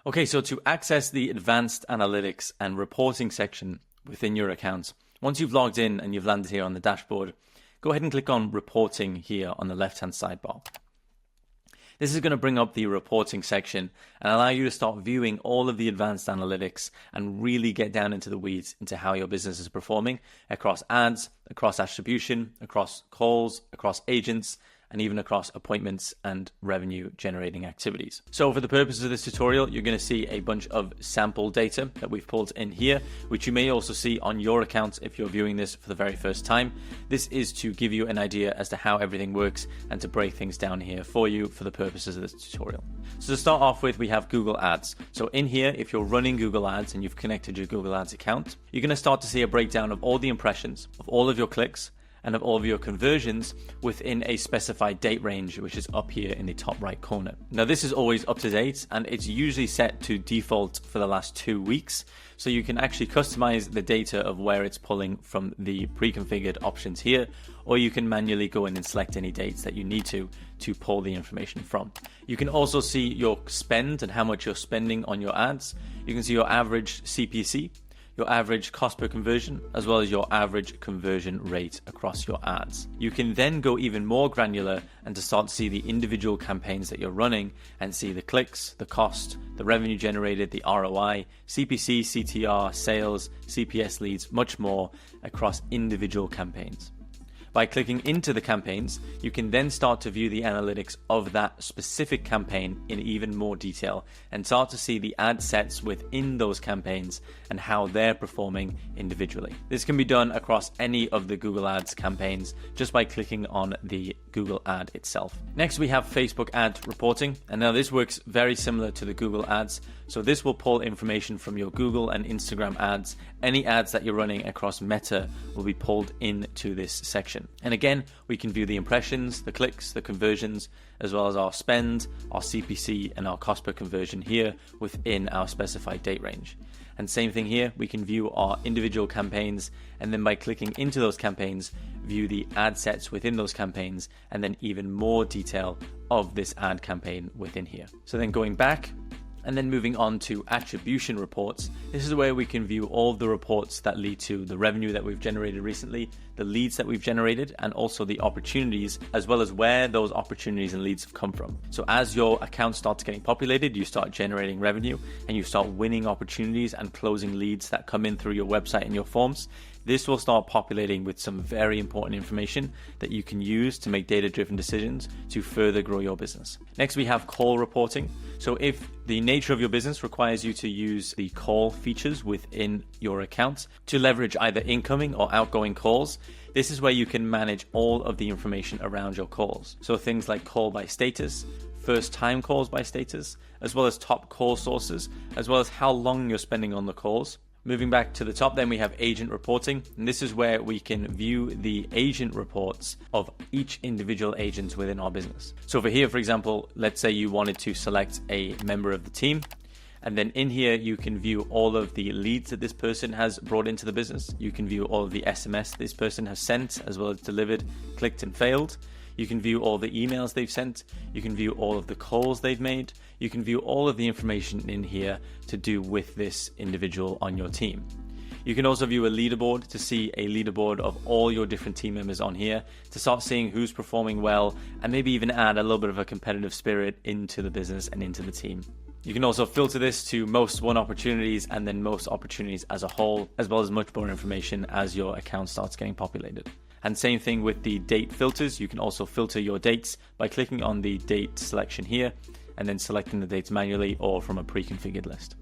Okay, so to access the advanced analytics and reporting section within your account, once you've logged in and you've landed here on the dashboard, go ahead and click on reporting here on the left-hand sidebar. This is going to bring up the reporting section and allow you to start viewing all of the advanced analytics and really get down into the weeds into how your business is performing across ads, across attribution, across calls, across agents, and even across appointments and revenue generating activities. So for the purposes of this tutorial, you're going to see a bunch of sample data that we've pulled in here, which you may also see on your account if you're viewing this for the very first time. This is to give you an idea as to how everything works and to break things down here for you for the purposes of this tutorial. So to start off with, we have Google Ads. So in here, if you're running Google Ads and you've connected your Google Ads account, you're going to start to see a breakdown of all the impressions, of all of your clicks, and of all of your conversions within a specified date range, which is up here in the top right corner. Now this is always up to date and it's usually set to default for the last 2 weeks. So you can actually customize the data of where it's pulling from the pre-configured options here, or you can manually go in and select any dates that you need to pull the information from. You can also see your spend and how much you're spending on your ads. You can see your average CPC, your average cost per conversion, as well as your average conversion rate across your ads. You can then go even more granular and to start to see the individual campaigns that you're running and see the clicks, the cost, the revenue generated, the ROI, CPC, CTR, sales, CPS leads, much more across individual campaigns. By clicking into the campaigns, you can then start to view the analytics of that specific campaign in even more detail and start to see the ad sets within those campaigns and how they're performing individually. This can be done across any of the Google Ads campaigns just by clicking on the Google ad itself. Next, we have Facebook ad reporting, and now this works very similar to the Google Ads. So this will pull information from your Google and Instagram ads. Any ads that you're running across Meta will be pulled into this section. And again, we can view the impressions, the clicks, the conversions, as well as our spend, our CPC, and our cost per conversion here within our specified date range. And same thing here, we can view our individual campaigns, and then by clicking into those campaigns, view the ad sets within those campaigns, and then even more detail of this ad campaign within here. So then going back, and then moving on to attribution reports, this is where we can view all of the reports that lead to the revenue that we've generated recently, the leads that we've generated, and also the opportunities, as well as where those opportunities and leads have come from. So as your account starts getting populated, you start generating revenue and you start winning opportunities and closing leads that come in through your website and your forms. This will start populating with some very important information that you can use to make data-driven decisions to further grow your business. Next, we have call reporting. So if the nature of your business requires you to use the call features within your account to leverage either incoming or outgoing calls, this is where you can manage all of the information around your calls. So things like call by status, first time calls by status, as well as top call sources, as well as how long you're spending on the calls. Moving back to the top, then we have agent reporting, and this is where we can view the agent reports of each individual agent within our business. So for here, for example, let's say you wanted to select a member of the team, and then in here you can view all of the leads that this person has brought into the business. You can view all of the SMS this person has sent, as well as delivered, clicked, and failed. You can view all the emails they've sent. You can view all of the calls they've made. You can view all of the information in here to do with this individual on your team. You can also view a leaderboard to see a leaderboard of all your different team members on here to start seeing who's performing well and maybe even add a little bit of a competitive spirit into the business and into the team. You can also filter this to most won opportunities and then most opportunities as a whole, as well as much more information as your account starts getting populated. And same thing with the date filters. You can also filter your dates by clicking on the date selection here and then selecting the dates manually or from a pre-configured list.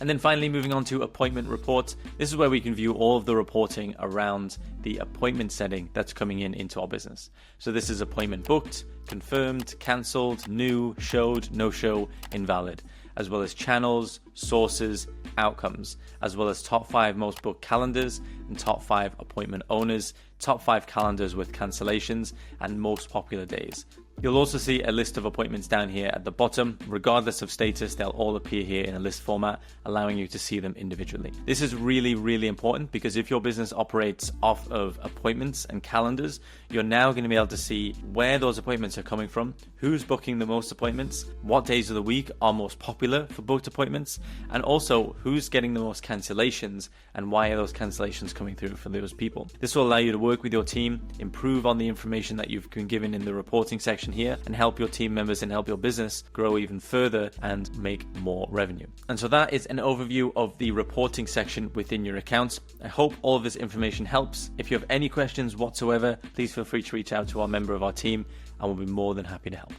And then finally, moving on to appointment reports. This is where we can view all of the reporting around the appointment setting that's coming in into our business. So this is appointment booked, confirmed, cancelled, new, showed, no show, invalid, as well as channels, sources, outcomes, as well as top 5 most booked calendars and top 5 appointment owners, top 5 calendars with cancellations, and most popular days. You'll also see a list of appointments down here at the bottom. Regardless of status, they'll all appear here in a list format, allowing you to see them individually. This is really, really important because if your business operates off of appointments and calendars, you're now going to be able to see where those appointments are coming from, who's booking the most appointments, what days of the week are most popular for booked appointments, and also who's getting the most cancellations and why are those cancellations coming through for those people. This will allow you to work with your team, improve on the information that you've been given in the reporting section here, and help your team members and help your business grow even further and make more revenue. And so that is an overview of the reporting section within your accounts. I hope all of this information helps. If you have any questions whatsoever, please feel free to reach out to our member of our team and we'll be more than happy to help.